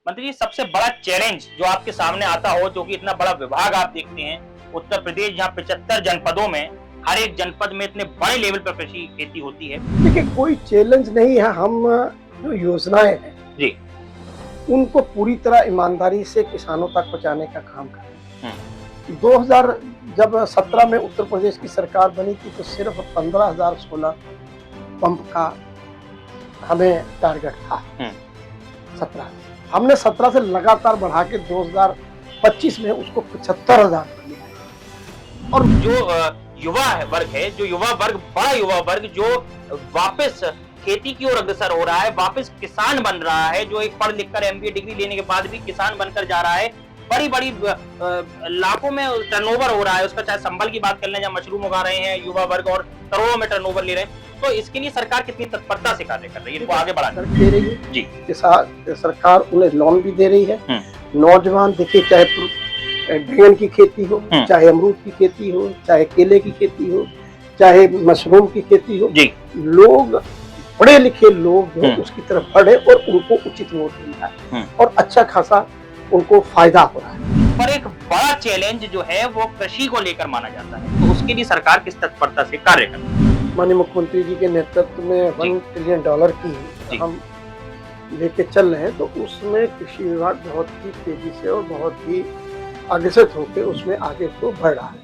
मंत्री जी, सबसे बड़ा चैलेंज जो आपके सामने आता हो, जो कि इतना बड़ा विभाग आप देखते हैं उत्तर प्रदेश, जहाँ 75 जनपदों में हर एक जनपद में इतने बड़े लेवल पर कृषि खेती होती है। देखिए, कोई चैलेंज नहीं है। हम जो योजनाएं हैं जी, उनको पूरी तरह ईमानदारी से किसानों तक पहुंचाने का काम कर रहे हैं। 2017 में उत्तर प्रदेश की सरकार बनी थी तो सिर्फ 15,000 सोलर पंप का हमें टारगेट था। 17 हमने 17 से लगातार बढ़ा के 2025 में उसको 75,000 कर लिया। और जो युवा वर्ग है, जो युवा वर्ग, बड़ा युवा वर्ग जो वापस खेती की ओर अग्रसर हो रहा है, वापस किसान बन रहा है, जो एक पढ़ लिख कर MBA डिग्री लेने के बाद भी किसान बनकर जा रहा है, बड़ी बड़ी लाखों में टर्नओवर हो रहा है उसका, चाहे संबल की बात कर लें, जहाँ मशरूम उगा रहे हैं युवा वर्ग और करोड़ों में टर्नओवर ले रहे हैं। तो इसके लिए सरकार कितनी तत्परता से कार्य कर रही है, इनको आगे बढ़ाने दे रही है जी। सरकार उन्हें लोन भी दे रही है। नौजवान देखिए, चाहे बैंगन की खेती हो, चाहे अमरूद की खेती हो, चाहे केले की खेती हो, चाहे मशरूम की खेती हो, लोग पढ़े लिखे लोग जो उसकी तरफ बढ़े और उनको उचित मूल्य मिल रहा है और अच्छा खासा उनको फायदा हो रहा है। पर एक बड़ा चैलेंज जो है वो कृषि को लेकर माना जाता है, तो उसके लिए सरकार किस तत्परता से कार्य कर रही है? माननीय मुख्यमंत्री जी के नेतृत्व में $1 ट्रिलियन की हम लेके चल रहे हैं, तो उसमें कृषि विभाग बहुत ही तेजी से और बहुत ही अग्रसर होकर उसमें आगे को बढ़ रहा है।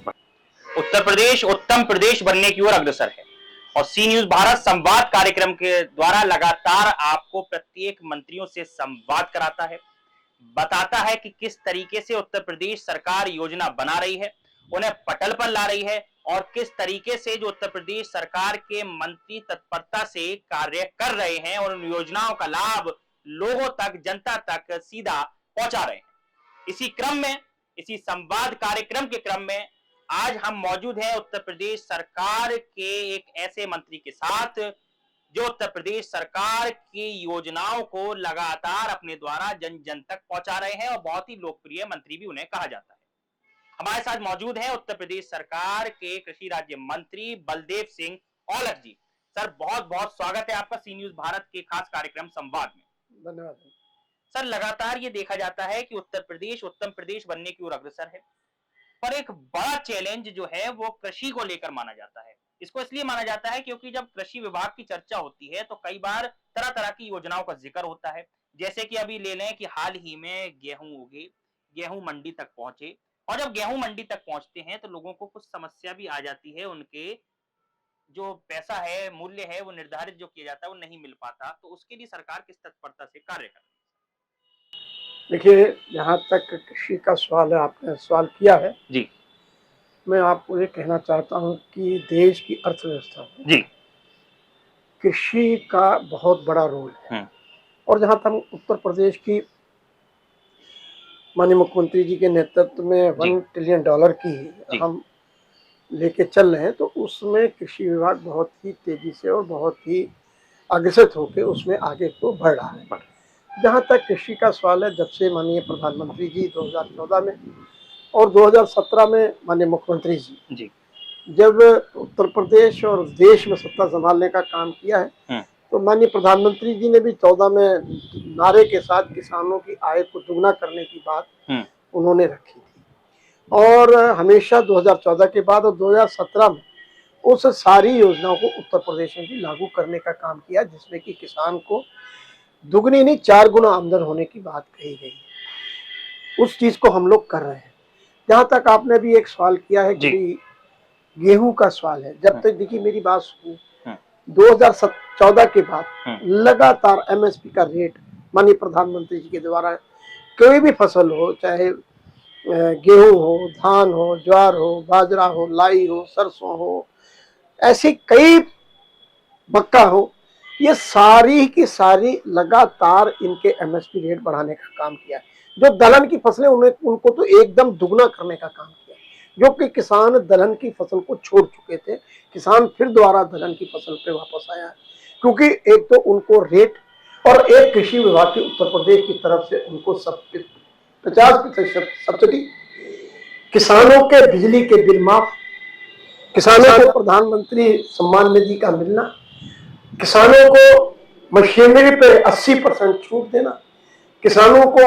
उत्तर प्रदेश उत्तम प्रदेश बनने की ओर अग्रसर है और सी न्यूज भारत संवाद कार्यक्रम के द्वारा लगातार आपको प्रत्येक मंत्रियों से संवाद कराता है, बताता है कि किस तरीके से उत्तर प्रदेश सरकार योजना बना रही है, उन्हें पटल पर ला रही है और किस तरीके से जो उत्तर प्रदेश सरकार के मंत्री तत्परता से कार्य कर रहे हैं और उन योजनाओं का लाभ लोगों तक, जनता तक सीधा पहुंचा रहे हैं। इसी क्रम में, इसी संवाद कार्यक्रम के क्रम में आज हम मौजूद हैं उत्तर प्रदेश सरकार के एक ऐसे मंत्री के साथ जो उत्तर प्रदेश सरकार की योजनाओं को लगातार अपने द्वारा जन जन तक पहुंचा रहे हैं और बहुत ही लोकप्रिय मंत्री भी उन्हें कहा जाता है। हमारे साथ मौजूद है उत्तर प्रदेश सरकार के कृषि राज्य मंत्री बलदेव सिंह औलख जी। सर, बहुत बहुत स्वागत है आपका सी न्यूज भारत के खास कार्यक्रम संवाद में। धन्यवाद सर, लगातार ये देखा जाता है कि उत्तर प्रदेश उत्तम प्रदेश बनने की ओर अग्रसर है, पर एक बड़ा चैलेंज जो है वो कृषि को लेकर माना जाता है। इसको इसलिए माना जाता है क्योंकि जब कृषि विभाग की चर्चा होती है तो कई बार तरह तरह की योजनाओं का जिक्र होता है। जैसे कि अभी ले लें कि हाल ही में गेहूं उगे, गेहूं मंडी तक पहुंचे, और जब गेहूं मंडी तक पहुंचते हैं तो लोगों को कुछ समस्या भी आ जाती है, उनके जो पैसा है, मूल्य है, वो निर्धारित जो किया जाता है वो नहीं मिल पाता। तो उसके लिए सरकार किस तत्परता से कार्य कर रही है? देखिए, जहाँ तक कृषि का सवाल है, आपने सवाल किया है जी, मैं आपको ये कहना चाहता हूँ कि देश की अर्थव्यवस्था में जी, कृषि का बहुत बड़ा रोल है। और जहाँ तक उत्तर प्रदेश की माननीय मुख्यमंत्री जी के नेतृत्व में $1 ट्रिलियन की हम लेके चल रहे हैं, तो उसमें कृषि विभाग बहुत ही तेजी से और बहुत ही अग्रसर होकर उसमें आगे को बढ़ रहा है। जहाँ तक कृषि का सवाल है, जब से माननीय प्रधानमंत्री जी 2014 में और 2017 में माननीय मुख्यमंत्री जी जब उत्तर प्रदेश और देश में सत्ता संभालने का काम किया है, तो माननीय प्रधानमंत्री जी ने भी 14 में नारे के साथ किसानों की आय को दुगना करने की बात उन्होंने रखी थी। और हमेशा 2014 के बाद और 2017 में उस सारी योजनाओं को उत्तर प्रदेश में भी लागू करने का काम किया, जिसमें कि किसान को दुगनी नहीं 4 गुना आमदन होने की बात कही गई है। उस चीज को हम लोग कर रहे हैं। जहाँ तक आपने भी एक सवाल किया है कि गेहूं का सवाल है, जब तक देखिए मेरी बात सुनिए, 2014 के बाद लगातार MSP का रेट माननीय प्रधानमंत्री जी के द्वारा कोई भी फसल हो, चाहे गेहूं हो, धान हो, ज्वार हो, बाजरा हो, लाई हो, सरसों हो, ऐसी कई मक्का हो, ये सारी की सारी लगातार इनके MSP रेट बढ़ाने का काम किया है। जो दलहन की फसलें उनको तो एकदम दुगना करने का काम किया, जो कि किसान दलहन की फसल को छोड़ चुके थे, किसान फिर दोबारा दलहन की फसल पे वापस आया है, क्योंकि एक तो उनको रेट और एक कृषि विभाग की उत्तर प्रदेश की तरफ से उनको 50% सब्सिडी, किसानों के बिजली के बिल माफ, किसानों को प्रधानमंत्री सम्मान निधि का मिलना, किसानों को मशीनरी पे 80% छूट देना, किसानों को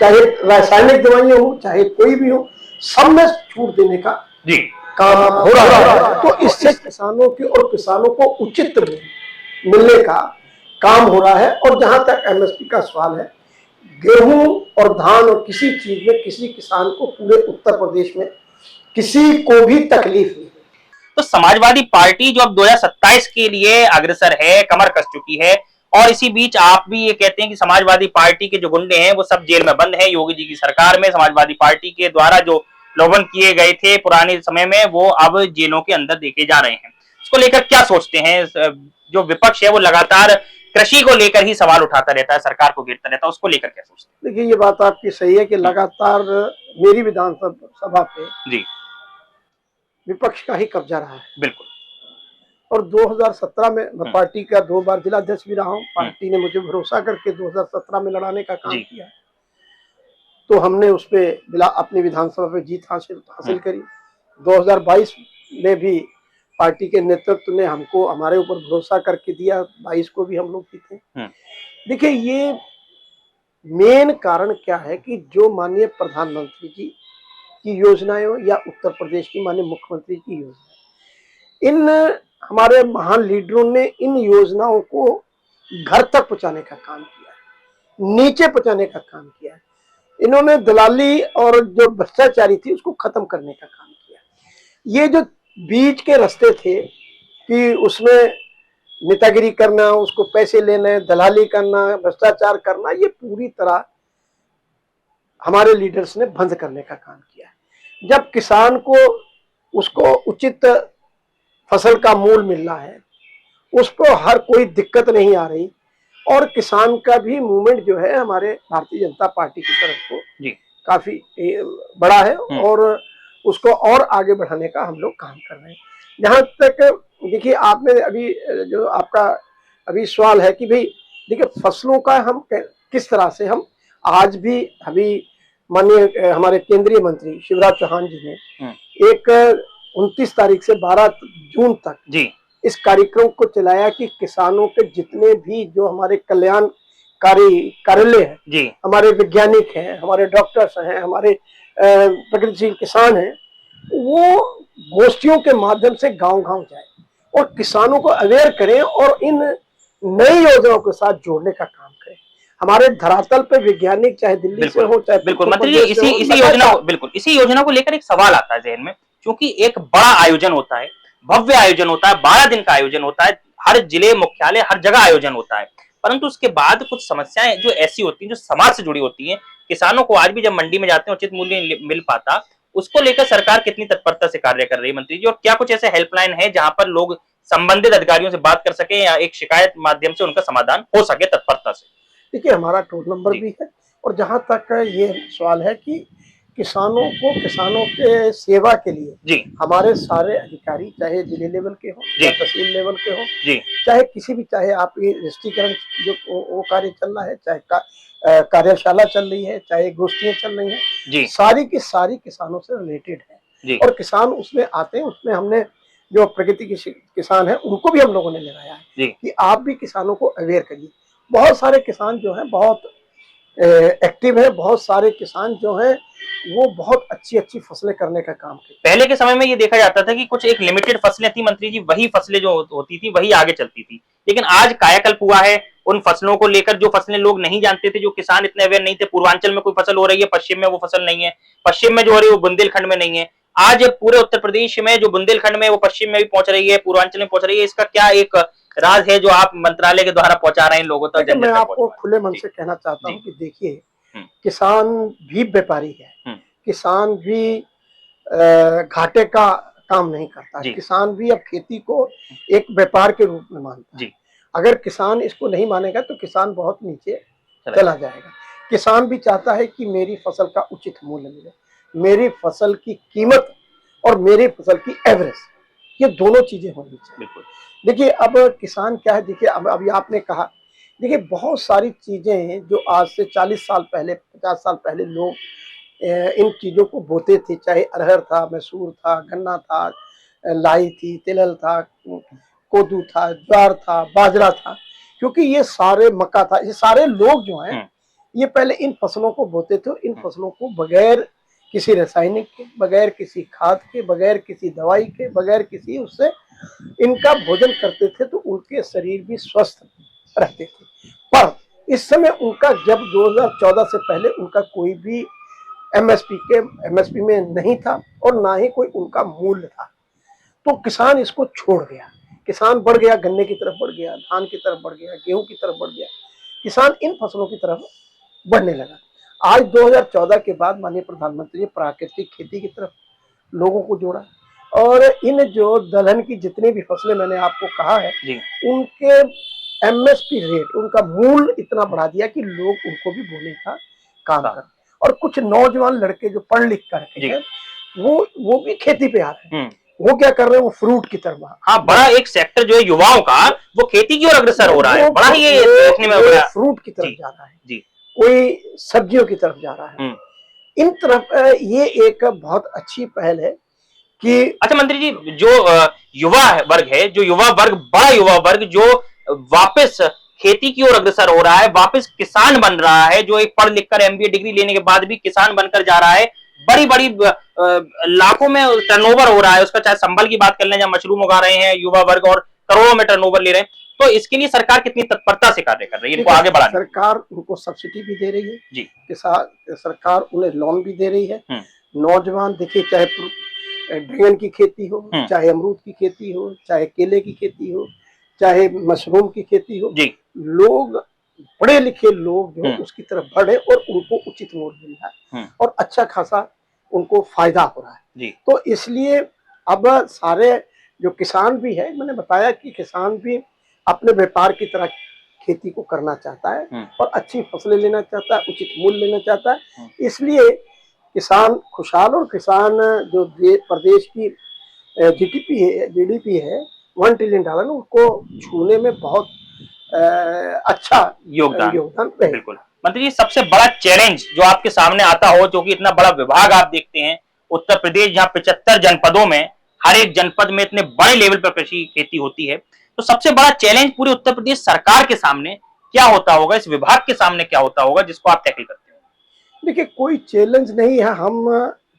चाहे रासायनिक दवाइयां हो चाहे कोई भी हो, सब में छूट देने का जी काम हो रहा है। तो इससे किसानों की और किसानों को उचित मिलने का काम हो रहा है। और जहां तक एमएसपी का सवाल है, गेहूं और धान और किसी चीज में किसी किसान को पूरे उत्तर प्रदेश में किसी को भी तकलीफ नहीं। तो समाजवादी पार्टी जो अब 2027 के लिए अग्रसर है, कमर कस चुकी है, और इसी बीच आप भी ये कहते हैं कि समाजवादी पार्टी के जो गुंडे हैं वो सब जेल में बंद हैं। योगी जी की सरकार में समाजवादी पार्टी के द्वारा जो प्रलोभन किए गए थे पुराने समय में, वो अब जेलों के अंदर देखे जा रहे हैं। इसको लेकर क्या सोचते हैं? जो विपक्ष है वो लगातार कृषि को लेकर ही सवाल उठाता रहता है, सरकार को घेरता रहता है, उसको लेकर क्या सोचते हैं? देखिए, ये बात आपकी सही है कि लगातार मेरी विधानसभा पे जी विपक्ष का ही कब्जा रहा है। बिल्कुल। और 2017 में मैं पार्टी का 2 बार जिलाध्यक्ष भी रहा हूँ। पार्टी ने मुझे भरोसा करके 2017 में लड़ाने का काम किया, तो हमने उस पे अपनी विधानसभा पे जीत हासिल करी। 2022 में भी पार्टी के नेतृत्व ने हमको हमारे ऊपर भरोसा करके दिया, 22 को भी हम लोग जीते। देखिए, ये मेन कारण क्या है कि जो माननीय प्रधानमंत्री जी की योजनाएं हो या उत्तर प्रदेश की माननीय मुख्यमंत्री की योजना, इन हमारे महान लीडरों ने इन योजनाओं को घर तक पहुंचाने का काम किया है, नीचे पहुंचाने का काम किया है। इन्होंने दलाली और जो भ्रष्टाचारी थी उसको खत्म करने का काम किया। ये जो बीच के रास्ते थे कि उसमें नेतागिरी करना, उसको पैसे लेने, दलाली करना, भ्रष्टाचार करना, ये पूरी तरह हमारे लीडर्स ने बंद करने का काम किया है। जब किसान को उसको उचित फसल का मूल्य मिल रहा है, उस पर हर कोई दिक्कत नहीं आ रही, और किसान का भी मूवमेंट जो है हमारे भारतीय जनता पार्टी की तरफ को काफी बड़ा है, और उसको और आगे बढ़ाने का हम लोग काम कर रहे हैं। जहां तक देखिए, आपने अभी जो आपका अभी सवाल है कि भाई देखिए फसलों का हम किस तरह से हम आज भी अभी माननीय हमारे केंद्रीय मंत्री शिवराज चौहान जी ने एक 29 तारीख से 12 जून तक इस कार्यक्रम को चलाया कि किसानों के जितने भी जो हमारे कल्याणकारी कार्यालय है, हमारे वैज्ञानिक हैं, हमारे डॉक्टर्स हैं, हमारे प्रगतिशील किसान हैं, वो गोष्ठियों के माध्यम से गांव-गांव जाए और किसानों को अवेयर करें और इन नई योजनाओं के साथ जोड़ने का काम करें। हमारे धरातल पे वैज्ञानिक चाहे दिल्ली से हो चाहे बिल्कुल मंत्री जी, इसी योजना को लेकर एक सवाल आता है जहन में, क्योंकि एक बड़ा आयोजन होता है, भव्य आयोजन होता है, 12 दिन का आयोजन होता है, हर जिले मुख्यालय हर जगह आयोजन होता है, परंतु उसके बाद कुछ समस्याएं जो ऐसी होती हैं जो समाज से जुड़ी होती हैं। किसानों को आज भी जब मंडी में जाते हैं उचित मूल्य मिल पाता, उसको लेकर सरकार कितनी तत्परता से कार्य कर रही है मंत्री जी? और क्या कुछ ऐसे हेल्पलाइन है जहां पर लोग संबंधित अधिकारियों से बात कर सके या एक शिकायत माध्यम से उनका समाधान हो सके तत्परता से? देखिए, हमारा टोल नंबर भी है, और जहां तक ये सवाल है कि किसानों के सेवा के लिए हमारे सारे अधिकारी चाहे जिले लेवल के हो या तहसील लेवल के हो, चाहे किसी भी, चाहे आप ये रजिस्ट्रीकरण जो वो कार्य चल रहा है, चाहे कार्यशाला चल रही है, चाहे गोष्ठियां चल रही हैं, सारी की सारी किसानों से रिलेटेड है, और किसान उसमें आते हैं। उसमें हमने जो प्रगति के किसान है उनको भी हम लोगों ने लगाया है कि आप भी किसानों को अवेयर करिए। बहुत सारे किसान जो हैं बहुत एक्टिव है, बहुत सारे किसान जो हैं वो बहुत अच्छी अच्छी फसलें करने का काम करते हैं। पहले के समय में ये देखा जाता था कि कुछ एक लिमिटेड फसलें थी मंत्री जी, वही फसलें जो होती थी वही आगे चलती थी, लेकिन आज कायाकल्प हुआ है उन फसलों को लेकर। जो फसलें लोग नहीं जानते थे, जो किसान इतने अवेयर नहीं थे, पूर्वांचल में कोई फसल हो रही है, पश्चिम में वो फसल नहीं है, पश्चिम में जो हो रही है वो बुंदेलखंड में नहीं है। आज पूरे उत्तर प्रदेश में जो बुंदेलखंड में वो पश्चिम में भी पहुंच रही है, पूर्वांचल में पहुंच रही है। इसका क्या एक राज है जो आप मंत्रालय के द्वारा पहुंचा रहे हैं लोगों तक? मैं आपको खुले मन से कहना चाहता हूँ कि देखिए, किसान भी व्यापारी है, किसान भी घाटे का काम नहीं करता, किसान भी अब खेती को एक व्यापार के रूप में मानता है। अगर किसान इसको नहीं मानेगा तो किसान बहुत नीचे चला जाएगा। किसान भी चाहता है कि मेरी फसल का उचित मूल्य मिले, मेरी फसल की कीमत और मेरी फसल की एवरेज, ये दोनों चीजें होनी चाहिए। देखिए, अब किसान क्या है, देखिए अब अभी आपने कहा, देखिए बहुत सारी चीजें हैं जो आज से 40 साल पहले 50 साल पहले लोग इन चीजों को बोते थे, चाहे अरहर था, मसूर था, गन्ना था, लाई थी, तिलहन था, कोदू था, ज्वार था, बाजरा था, क्योंकि ये सारे मक्का था, ये सारे लोग जो हैं ये पहले इन फसलों को बोते थे। इन फसलों को बगैर किसी रासायनिक के, बगैर किसी खाद के, बगैर किसी दवाई के, बगैर किसी उससे इनका भोजन करते थे, तो उनके शरीर भी स्वस्थ रहते थे। पर इस समय उनका, जब 2014 से पहले उनका कोई भी एमएसपी में नहीं था और ना ही कोई उनका मूल्य था, तो किसान इसको छोड़ गया। किसान बढ़ गया, गन्ने की तरफ बढ़ गया, धान की तरफ बढ़ गया, गेहूं की तरफ बढ़ गया, किसान इन फसलों की तरफ बढ़ने लगा। आज 2014 के बाद माननीय प्रधानमंत्री ने प्राकृतिक खेती की तरफ लोगों को जोड़ा, और इन जो दलहन की जितनी भी फसलें मैंने आपको कहा है, उनके एमएसपी रेट, उनका मूल्य इतना बढ़ा दिया कि लोग उनको भी बोने का काम कर। और कुछ नौजवान लड़के जो पढ़ लिख करके हैं, वो भी खेती पे आ रहे हैं। वो क्या कर रहे हैं, वो फ्रूट की तरफ। हाँ, बड़ा एक सेक्टर जो है युवाओं का, वो खेती की ओर अग्रसर हो रहा है। बड़ा ही ये देखने में बड़ा फ्रूट की तरफ जा रहा है जी, कोई सब्जियों की तरफ जा रहा है। इन तरफ ये एक बहुत अच्छी पहल है कि अच्छा मंत्री जी, जो युवा वर्ग है, जो युवा वर्ग, बड़ा युवा वर्ग जो वापस खेती की ओर अग्रसर हो रहा है, वापस किसान बन रहा है, जो एक पढ़ लिख कर एमबीए डिग्री लेने के बाद भी किसान बनकर जा रहा है, बड़ी बड़ी लाखों में टर्नओवर हो रहा है उसका, चाहे संबल की बात कर लें, जहां मशरूम उगा रहे हैं युवा वर्ग और करोड़ों में टर्नओवर ले रहे हैं, तो इसके लिए सरकार कितनी तत्परता से कार्य कर रही है इनको आगे बढ़ाने? सरकार उनको सब्सिडी भी दे रही है जी, सरकार उन्हें लोन भी दे रही है। नौजवान देखिए, चाहे ड्रैगन की खेती हो, चाहे अमरूद की खेती हो, चाहे केले की खेती हो, चाहे मशरूम की खेती हो, लोग, पढ़े लिखे लोग जो उसकी तरफ बढ़े और उनको उचित मूल्य मिल रहा है और अच्छा खासा उनको फायदा हो रहा है। तो इसलिए अब सारे जो किसान भी है, मैंने बताया कि किसान भी अपने व्यापार की तरह खेती को करना चाहता है और अच्छी फसलें लेना चाहता है, उचित मूल्य लेना चाहता है। इसलिए किसान खुशहाल, और किसान जो प्रदेश की जीडीपी है $1 ट्रिलियन, उनको छूने में बहुत अच्छा योगदान बिल्कुल। मंत्री जी, सबसे बड़ा चैलेंज जो आपके सामने आता हो, जो कि इतना बड़ा विभाग आप देखते हैं उत्तर प्रदेश, जहां 75 जनपदों में, हर एक जनपद में इतने बड़े लेवल पर कृषि खेती होती है, तो सबसे बड़ा चैलेंज पूरे उत्तर प्रदेश सरकार के सामने क्या होता होगा, इस विभाग के सामने क्या होता होगा जिसको आप टैकल करते हो? देखिए, कोई चैलेंज नहीं है। हम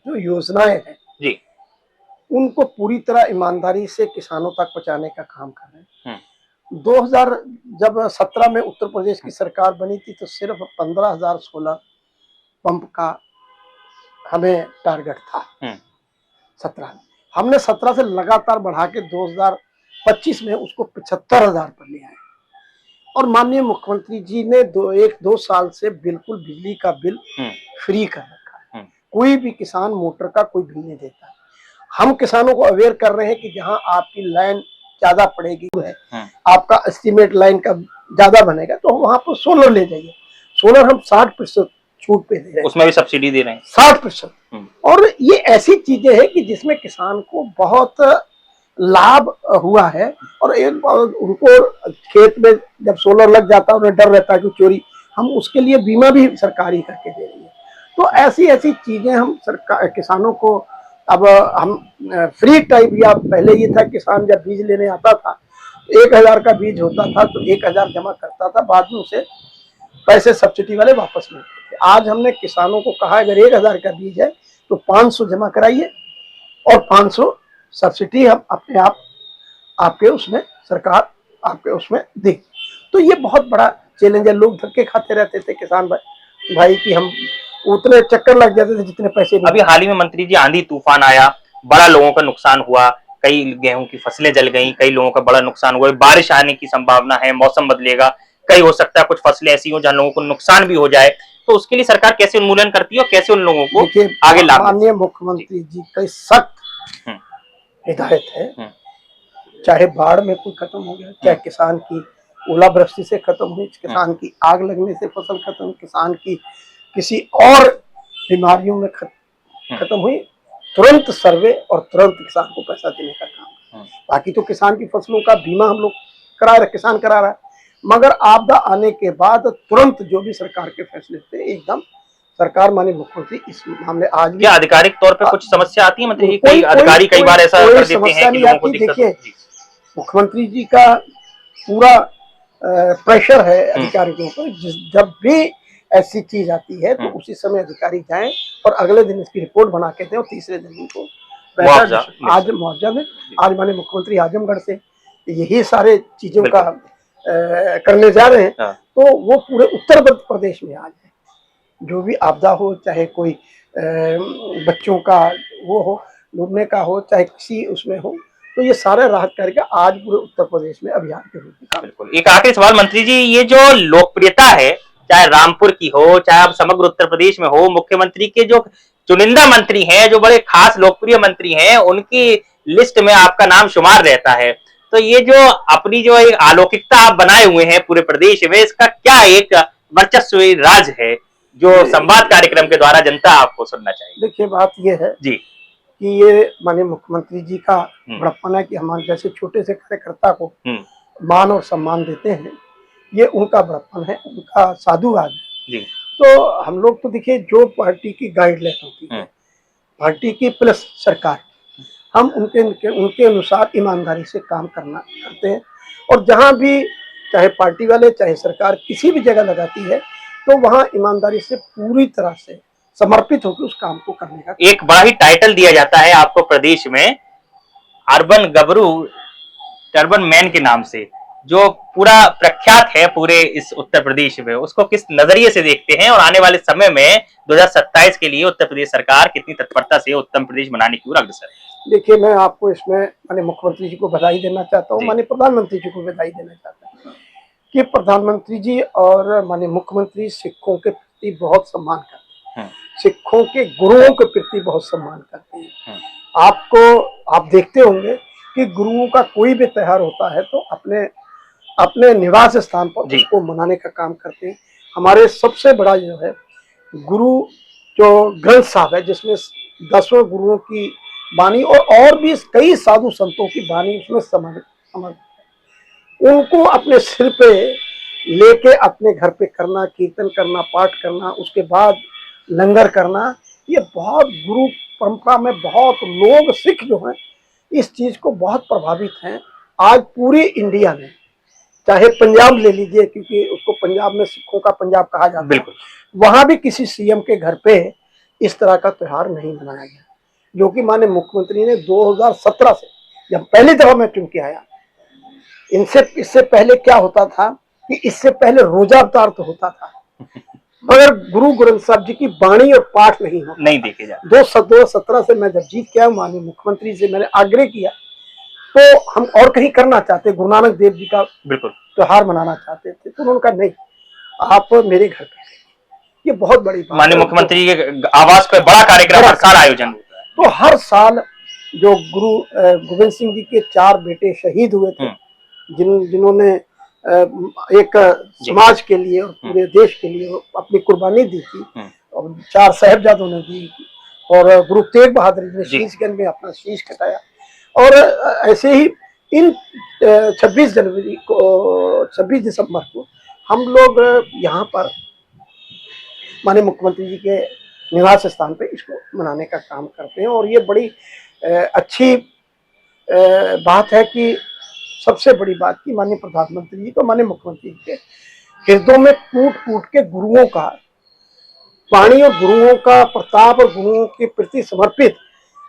जो योजनाएं हैं जी, उनको पूरी तरह ईमानदारी से किसानों तक पहुंचाने का काम कर रहे हैं। 2017 में उत्तर प्रदेश की सरकार बनी थी, तो सिर्फ 15,000 सोलर पंप का हमें टारगेट था 17 में। हमने 17 से लगातार बढ़ा के 2025 में उसको 75,000 पर ले आए, और माननीय मुख्यमंत्री जी ने 1-2 साल से बिल्कुल बिजली का बिल फ्री कर रखा है। कोई भी किसान मोटर का कोई बिल नहीं देता। हम किसानों को अवेयर कर रहे हैं कि जहां आपकी लाइन ज्यादा पड़ेगी है, आपका एस्टीमेट लाइन का ज्यादा बनेगा, तो वहां पर सोलर ले जाइए। सोलर हम 60% छूट पे दे रहे हैं, उसमें भी सब्सिडी दे रहे हैं 60%। और ये ऐसी चीजें हैं कि जिसमें किसान को बहुत लाभ हुआ है, और उनको खेत में जब सोलर लग जाता है उन्हें डर रहता है कि चोरी, हम उसके लिए बीमा भी सरकार ही करके दे रही है। तो ऐसी ऐसी चीजें हम सरकार किसानों को, अब हम फ्री टाइप, या पहले ये था किसान जब बीज लेने आता था 1,000 का बीज होता था तो 1,000 जमा करता था, बाद में उसे पैसे सब्सिडी वाले वापस मिलते थे। आज हमने किसानों को कहा अगर 1,000 का बीज है तो 500 जमा कराइए और 500 सब्सिडी हम अपने आप आपके उसमें सरकार आपके उसमें दे। तो ये बहुत बड़ा चैलेंज है। लोग धक्के खाते रहते थे किसान भाई कि हम उतने चक्कर लग जाते थे जितने पैसे नहीं। अभी हाल ही में मंत्री जी आंधी तूफान आया, बड़ा लोगों का नुकसान हुआ, कई गेहूं की फसलें जल गई, कई लोगों का बड़ा नुकसान हुआ, बारिश आने की संभावना है, मौसम बदलेगा, कई हो सकता है कुछ फसलें ऐसी हो जहां लोगों को नुकसान भी हो जाए, तो उसके लिए सरकार कैसे उन्मूलन करती है और कैसे उन लोगों को आगे लाभ? माननीय मुख्यमंत्री जी की सख्त हिदायत है, चाहे बाढ़ में कोई खत्म हो गया, चाहे किसान की ओलावृष्टि से खत्म हुई, किसान की आग लगने से फसल खत्म, किसान की किसी और बीमारियों में खत्म हुई, तुरंत सर्वे और तुरंत किसान को पैसा देने का काम। बाकी तो किसान की फसलों का बीमा हम लोग करा रहे, किसान करा रहा है, मगर आपदा आने के बाद तुरंत जो भी सरकार के फैसले थे एकदम सरकार माननीय मुख्यमंत्री इस मामले आज भी क्या आधिकारिक तौर पे कुछ समस्या आती है मंत्री जी? कोई कई अधिकारी कई बार ऐसा कोई कर देते समस्या हैं कि नहीं लोगों को आती। दिक्कत देखिए, होती है। मुख्यमंत्री जी का पूरा प्रेशर है हम्म। अधिकारियों पर। जब भी ऐसी चीज आती है तो उसी समय अधिकारी जाएं और अगले दिन इसकी रिपोर्ट बना के दें और तीसरे दिन उनको मुआवजा आज मुआवजा में आज माननीय मुख्यमंत्री आजमगढ़ से यही सारे चीजों का करने जा रहे हैं। हाँ। तो वो पूरे उत्तर प्रदेश में आज है, जो भी आपदा हो, चाहे कोई बच्चों का वो हो, डूबने का हो, चाहे किसी उसमें हो, तो ये सारे राहत कार्य का आज पूरे उत्तर प्रदेश में अभियान के रूप में काम। बिल्कुल। एक आखिरी सवाल मंत्री जी, ये जो लोकप्रियता है, चाहे रामपुर की हो, चाहे आप समग्र उत्तर प्रदेश में हो, मुख्यमंत्री के जो चुनिंदा मंत्री हैं, जो बड़े खास लोकप्रिय मंत्री हैं, उनकी लिस्ट में आपका नाम शुमार रहता है। तो ये जो अपनी जो एक अलौकिकता आप बनाए हुए हैं पूरे प्रदेश में, इसका क्या एक वर्चस्व राज है जो संवाद कार्यक्रम के द्वारा जनता आपको सुनना चाहिए? देखिए, बात ये है जी कि ये माननीय मुख्यमंत्री जी का बड़प्पन है कि हमारे जैसे छोटे से कार्यकर्ता को मान और सम्मान देते हैं। ये उनका बड़प्पन है, उनका साधुवाद है जी। तो हम लोग तो देखिए, जो पार्टी की गाइडलाइन होती है, पार्टी की प्लस सरकार, हम उनके अनुसार ईमानदारी से काम करते हैं। और जहाँ भी चाहे पार्टी वाले चाहे सरकार किसी भी जगह लगाती है तो वहाँ ईमानदारी से पूरी तरह से समर्पित होकर उस काम को करने का। एक बड़ा ही टाइटल दिया जाता है आपको प्रदेश में, अर्बन गबरू, टर्बन मैन के नाम से, जो पूरा प्रख्यात है पूरे इस उत्तर प्रदेश में। उसको किस नजरिए से देखते हैं और आने वाले समय में 2027 के लिए उत्तर प्रदेश सरकार कितनी तत्परता से उत्तम प्रदेश बनाने की ओर अग्रसर है? देखिए, मैं आपको इसमें माननीय मुख्यमंत्री जी को बधाई देना चाहता हूँ, माननीय प्रधानमंत्री जी को बधाई देना चाहता हूँ कि प्रधानमंत्री जी और माननीय मुख्यमंत्री सिखों के प्रति बहुत सम्मान करते हैं, सिखों के गुरुओं के प्रति बहुत सम्मान करते हैं। आप देखते होंगे कि गुरुओं का कोई भी त्योहार होता है तो अपने निवास स्थान पर उसको मनाने का काम करते हैं। हमारे सबसे बड़ा जो है गुरु जो ग्रंथ साहब है, जिसमें 10 गुरुओं की वाणी और भी कई साधु संतों की वाणी उसमें समर्पित है। उनको अपने सिर पे लेके अपने घर पे करना, कीर्तन करना, पाठ करना, उसके बाद लंगर करना, ये बहुत गुरु परंपरा में बहुत लोग सिख जो हैं इस चीज को बहुत प्रभावित हैं। आज पूरी इंडिया में, चाहे पंजाब ले लीजिए, क्योंकि उसको पंजाब में सिखों का पंजाब कहा जाता है, वहां भी किसी सीएम के घर पे इस तरह का त्योहार नहीं मनाया गया, जो कि माननीय मुख्यमंत्री ने 2017 से, जब पहली दफा मैं चुन के आया, इससे पहले क्या होता था कि इससे पहले रोजा अवतार तो होता था, मगर गुरु ग्रंथ साहब जी की वाणी और पाठ नहीं देखे जाते। 2017 से मैं जब जीत के आया, माननीय मुख्यमंत्री से मैंने आग्रह किया, तो हम और कहीं करना चाहते, गुरु नानक देव जी का बिल्कुल त्योहार मनाना चाहते थे, तो उन्होंने कहा नहीं, आप मेरे घर पे, ये बहुत बड़ी बात। माननीय मुख्यमंत्री के आवास पर बड़ा कार्यक्रम हर साल आयोजन होता है। तो हर साल जो गुरु गोविंद सिंह जी के 4 बेटे शहीद हुए थे, जिन्होंने एक समाज के लिए और पूरे देश के लिए अपनी कुर्बानी दी थी, और 4 साहिबजादों ने दी, और गुरु तेग बहादुर जी ने शीशगंज में अपना शीश कटाया। और ऐसे ही इन 26 दिसंबर को हम लोग यहाँ पर माननीय मुख्यमंत्री जी के निवास स्थान पे इसको मनाने का काम करते हैं। और ये बड़ी अच्छी बात है कि सबसे बड़ी बात की माननीय प्रधानमंत्री जी तो माननीय मुख्यमंत्री जी के हृदयों में कूट कूट के गुरुओं का वाणी और गुरुओं का प्रताप और गुरुओं के प्रति समर्पित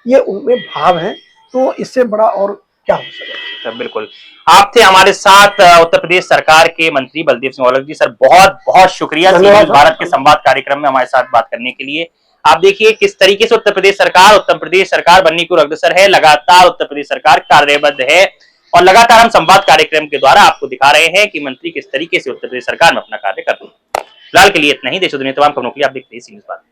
ये उनमें भाव है। तो इससे बड़ा और क्या हो सकता है। बिल्कुल, आप थे हमारे साथ उत्तर प्रदेश सरकार के मंत्री बलदेव सिंह औलख जी। सर, बहुत बहुत शुक्रिया भारत के संवाद कार्यक्रम में हमारे साथ बात करने के लिए। आप देखिए किस तरीके से उत्तर प्रदेश सरकार बनने की ओर अग्रसर है, लगातार उत्तर प्रदेश सरकार कार्यबद्ध है, और लगातार हम संवाद कार्यक्रम के द्वारा आपको दिखा रहे हैं कि मंत्री किस तरीके से उत्तर प्रदेश सरकार में अपना कार्य कर रहे हैं। फिलहाल के लिए इतना ही। देश और दुनिया तमाम खबरों के लिए आप देखते हैं सी न्यूज़ भारत।